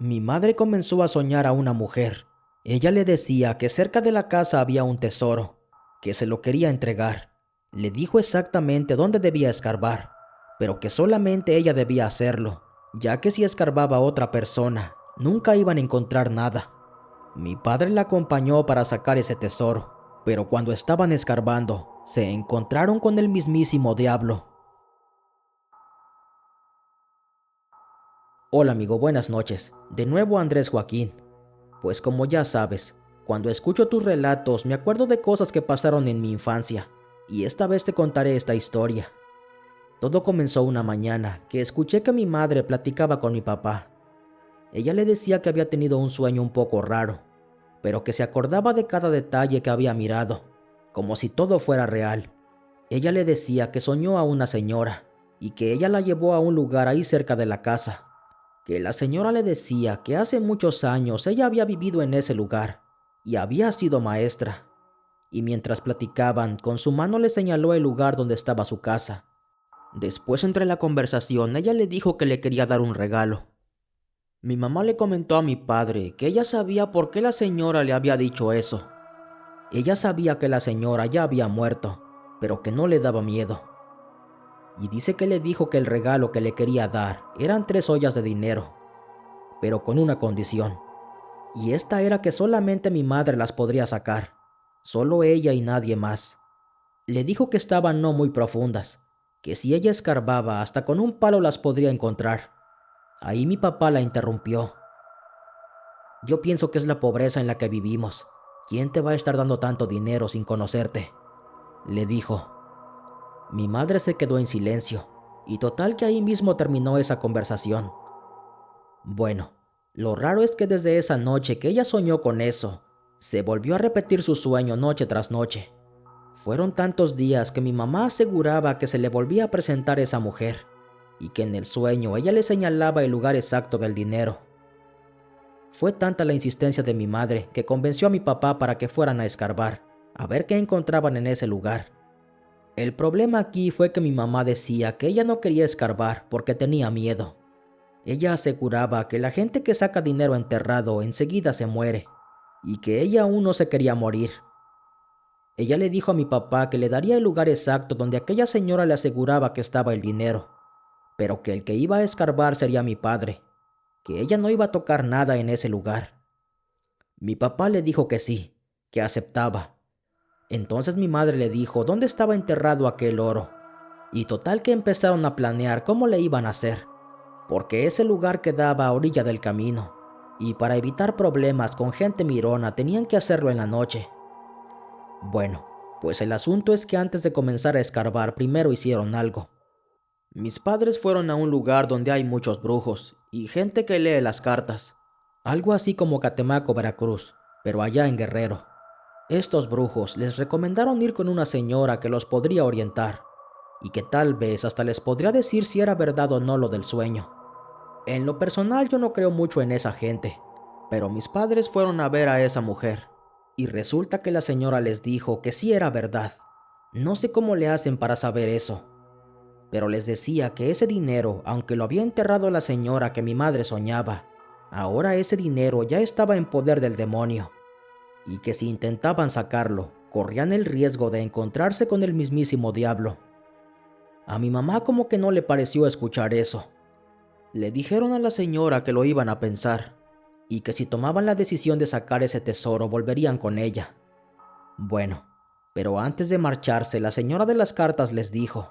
Mi madre comenzó a soñar a una mujer. Ella le decía que cerca de la casa había un tesoro, que se lo quería entregar. Le dijo exactamente dónde debía escarbar, pero que solamente ella debía hacerlo, ya que si escarbaba a otra persona, nunca iban a encontrar nada. Mi padre la acompañó para sacar ese tesoro, pero cuando estaban escarbando, se encontraron con el mismísimo diablo. Hola amigo, buenas noches. De nuevo Andrés Joaquín. Pues como ya sabes, cuando escucho tus relatos me acuerdo de cosas que pasaron en mi infancia, y esta vez te contaré esta historia. Todo comenzó una mañana que escuché que mi madre platicaba con mi papá. Ella le decía que había tenido un sueño un poco raro, pero que se acordaba de cada detalle que había mirado, como si todo fuera real. Ella le decía que soñó a una señora, y que ella la llevó a un lugar ahí cerca de la casa, que la señora le decía que hace muchos años ella había vivido en ese lugar y había sido maestra. Y mientras platicaban, con su mano le señaló el lugar donde estaba su casa. Después, entre la conversación, ella le dijo que le quería dar un regalo. Mi mamá le comentó a mi padre que ella sabía por qué la señora le había dicho eso. Ella sabía que la señora ya había muerto, pero que no le daba miedo. Y dice que le dijo que el regalo que le quería dar eran 3 ollas de dinero, pero con una condición. Y esta era que solamente mi madre las podría sacar, solo ella y nadie más. Le dijo que estaban no muy profundas, que si ella escarbaba hasta con un palo las podría encontrar. Ahí mi papá la interrumpió. Yo pienso que es la pobreza en la que vivimos. ¿Quién te va a estar dando tanto dinero sin conocerte?, le dijo. Mi madre se quedó en silencio, y total que ahí mismo terminó esa conversación. Bueno, lo raro es que desde esa noche que ella soñó con eso, se volvió a repetir su sueño noche tras noche. Fueron tantos días que mi mamá aseguraba que se le volvía a presentar esa mujer, y que en el sueño ella le señalaba el lugar exacto del dinero. Fue tanta la insistencia de mi madre que convenció a mi papá para que fueran a escarbar, a ver qué encontraban en ese lugar. El problema aquí fue que mi mamá decía que ella no quería escarbar porque tenía miedo. Ella aseguraba que la gente que saca dinero enterrado enseguida se muere, y que ella aún no se quería morir. Ella le dijo a mi papá que le daría el lugar exacto donde aquella señora le aseguraba que estaba el dinero, pero que el que iba a escarbar sería mi padre, que ella no iba a tocar nada en ese lugar. Mi papá le dijo que sí, que aceptaba. Entonces mi madre le dijo dónde estaba enterrado aquel oro, y total que empezaron a planear cómo le iban a hacer, porque ese lugar quedaba a orilla del camino, y para evitar problemas con gente mirona tenían que hacerlo en la noche. Bueno, pues el asunto es que antes de comenzar a escarbar primero hicieron algo. Mis padres fueron a un lugar donde hay muchos brujos y gente que lee las cartas, algo así como Catemaco, Veracruz, pero allá en Guerrero. Estos brujos les recomendaron ir con una señora que los podría orientar, y que tal vez hasta les podría decir si era verdad o no lo del sueño. En lo personal yo no creo mucho en esa gente, pero mis padres fueron a ver a esa mujer, y resulta que la señora les dijo que sí era verdad. No sé cómo le hacen para saber eso, pero les decía que ese dinero, aunque lo había enterrado la señora que mi madre soñaba, ahora ese dinero ya estaba en poder del demonio, y que si intentaban sacarlo, corrían el riesgo de encontrarse con el mismísimo diablo. A mi mamá como que no le pareció escuchar eso. Le dijeron a la señora que lo iban a pensar, y que si tomaban la decisión de sacar ese tesoro volverían con ella. Bueno, pero antes de marcharse la señora de las cartas les dijo: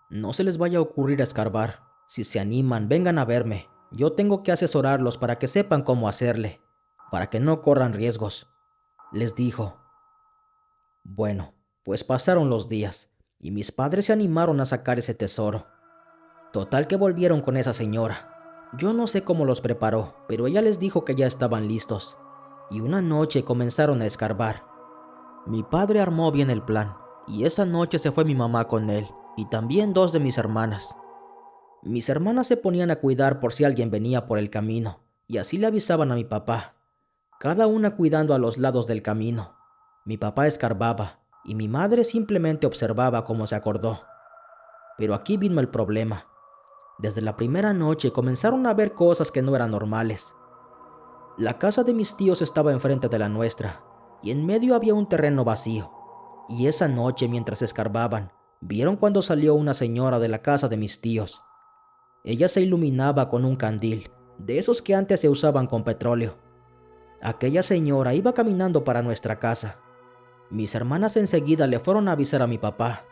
no se les vaya a ocurrir escarbar. Si se animan, vengan a verme. Yo tengo que asesorarlos para que sepan cómo hacerle, para que no corran riesgos, les dijo. Bueno, pues pasaron los días, y mis padres se animaron a sacar ese tesoro. Total que volvieron con esa señora. Yo no sé cómo los preparó, pero ella les dijo que ya estaban listos, y una noche comenzaron a escarbar. Mi padre armó bien el plan, y esa noche se fue mi mamá con él, y también 2 de mis hermanas. Mis hermanas se ponían a cuidar por si alguien venía por el camino, y así le avisaban a mi papá, cada una cuidando a los lados del camino. Mi papá escarbaba, y mi madre simplemente observaba cómo se acordó. Pero aquí vino el problema. Desde la primera noche comenzaron a ver cosas que no eran normales. La casa de mis tíos estaba enfrente de la nuestra, y en medio había un terreno vacío. Y esa noche, mientras escarbaban, vieron cuando salió una señora de la casa de mis tíos. Ella se iluminaba con un candil, de esos que antes se usaban con petróleo. Aquella señora iba caminando para nuestra casa. Mis hermanas enseguida le fueron a avisar a mi papá.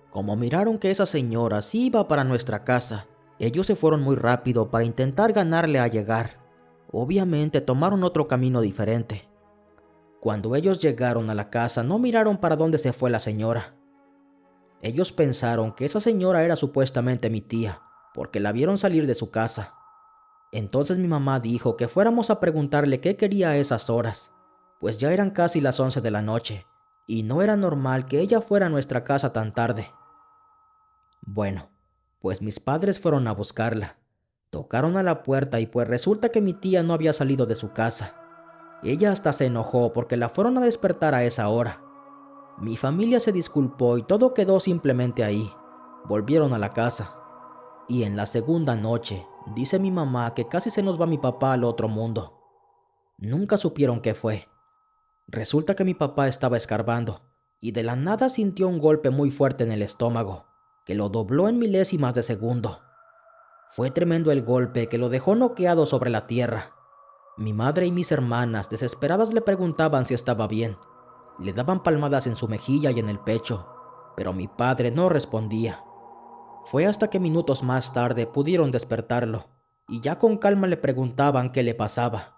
Como miraron que esa señora sí iba para nuestra casa, ellos se fueron muy rápido para intentar ganarle a llegar. Obviamente tomaron otro camino diferente. Cuando ellos llegaron a la casa, no miraron para dónde se fue la señora. Ellos pensaron que esa señora era supuestamente mi tía, porque la vieron salir de su casa. Entonces mi mamá dijo que fuéramos a preguntarle qué quería a esas horas, pues ya eran casi las 11 de la noche, y no era normal que ella fuera a nuestra casa tan tarde. Bueno, pues mis padres fueron a buscarla. Tocaron a la puerta y pues resulta que mi tía no había salido de su casa. Ella hasta se enojó porque la fueron a despertar a esa hora. Mi familia se disculpó y todo quedó simplemente ahí. Volvieron a la casa. Y en la segunda noche, dice mi mamá que casi se nos va mi papá al otro mundo. Nunca supieron qué fue. Resulta que mi papá estaba escarbando y de la nada sintió un golpe muy fuerte en el estómago, que lo dobló en milésimas de segundo. Fue tremendo el golpe que lo dejó noqueado sobre la tierra. Mi madre y mis hermanas, desesperadas, le preguntaban si estaba bien. Le daban palmadas en su mejilla y en el pecho, pero mi padre no respondía. Fue hasta que minutos más tarde pudieron despertarlo, y ya con calma le preguntaban qué le pasaba.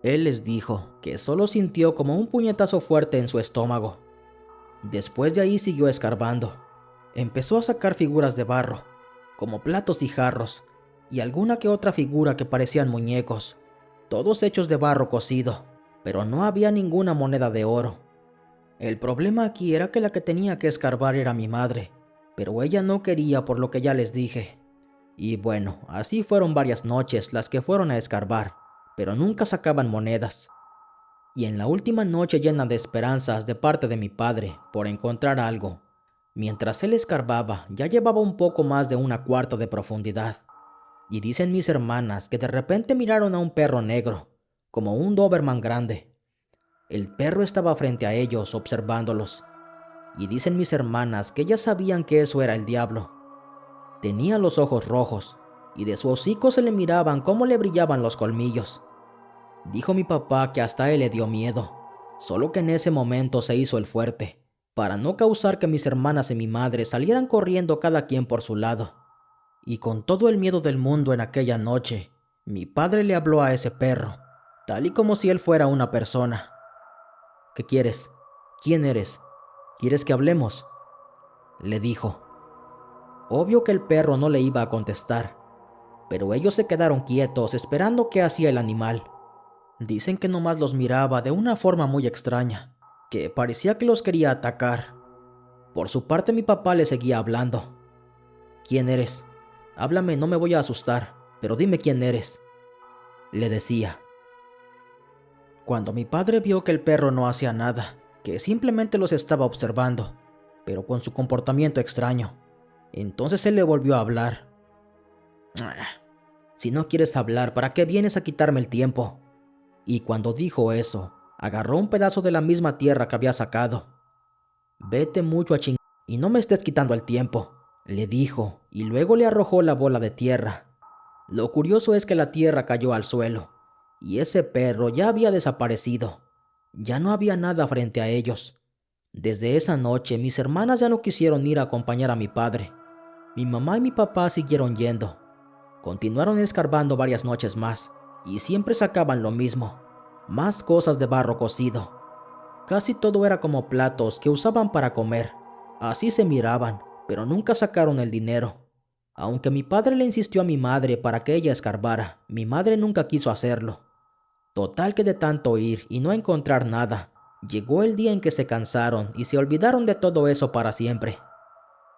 Él les dijo que solo sintió como un puñetazo fuerte en su estómago. Después de ahí siguió escarbando. Empezó a sacar figuras de barro, como platos y jarros, y alguna que otra figura que parecían muñecos, todos hechos de barro cocido, pero no había ninguna moneda de oro. El problema aquí era que la que tenía que escarbar era mi madre, pero ella no quería, por lo que ya les dije. Y bueno, así fueron varias noches las que fueron a escarbar, pero nunca sacaban monedas. Y en la última noche, llena de esperanzas de parte de mi padre por encontrar algo, mientras él escarbaba, ya llevaba un poco más de 1/4 de profundidad. Y dicen mis hermanas que de repente miraron a un perro negro, como un Doberman grande. El perro estaba frente a ellos observándolos. Y dicen mis hermanas que ellas sabían que eso era el diablo. Tenía los ojos rojos, y de su hocico se le miraban cómo le brillaban los colmillos. Dijo mi papá que hasta a él le dio miedo, solo que en ese momento se hizo el fuerte, para no causar que mis hermanas y mi madre salieran corriendo cada quien por su lado. Y con todo el miedo del mundo en aquella noche, mi padre le habló a ese perro, tal y como si él fuera una persona. ¿Qué quieres? ¿Quién eres? ¿Quieres que hablemos?, le dijo. Obvio que el perro no le iba a contestar, pero ellos se quedaron quietos esperando qué hacía el animal. Dicen que nomás los miraba de una forma muy extraña, que parecía que los quería atacar. Por su parte mi papá le seguía hablando. ¿Quién eres? Háblame, no me voy a asustar, pero dime quién eres, le decía. Cuando mi padre vio que el perro no hacía nada, que simplemente los estaba observando, pero con su comportamiento extraño, entonces él le volvió a hablar. Si no quieres hablar, ¿para qué vienes a quitarme el tiempo? Y cuando dijo eso, agarró un pedazo de la misma tierra que había sacado. Vete mucho a chingar y no me estés quitando el tiempo, le dijo, y luego le arrojó la bola de tierra. Lo curioso es que la tierra cayó al suelo, y ese perro ya había desaparecido. Ya no había nada frente a ellos. Desde esa noche mis hermanas ya no quisieron ir a acompañar a mi padre. Mi mamá y mi papá siguieron yendo. Continuaron escarbando varias noches más, y siempre sacaban lo mismo, más cosas de barro cocido. Casi todo era como platos que usaban para comer. Así se miraban, pero nunca sacaron el dinero. Aunque mi padre le insistió a mi madre para que ella escarbara, mi madre nunca quiso hacerlo. Total que de tanto ir y no encontrar nada, llegó el día en que se cansaron y se olvidaron de todo eso para siempre.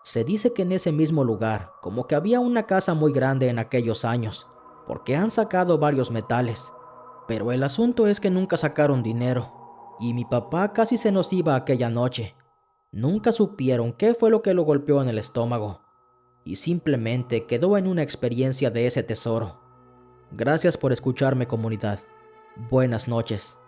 Se dice que en ese mismo lugar, como que había una casa muy grande en aquellos años, porque han sacado varios metales. Pero el asunto es que nunca sacaron dinero, y mi papá casi se nos iba aquella noche. Nunca supieron qué fue lo que lo golpeó en el estómago, y simplemente quedó en una experiencia de ese tesoro. Gracias por escucharme, comunidad. Buenas noches.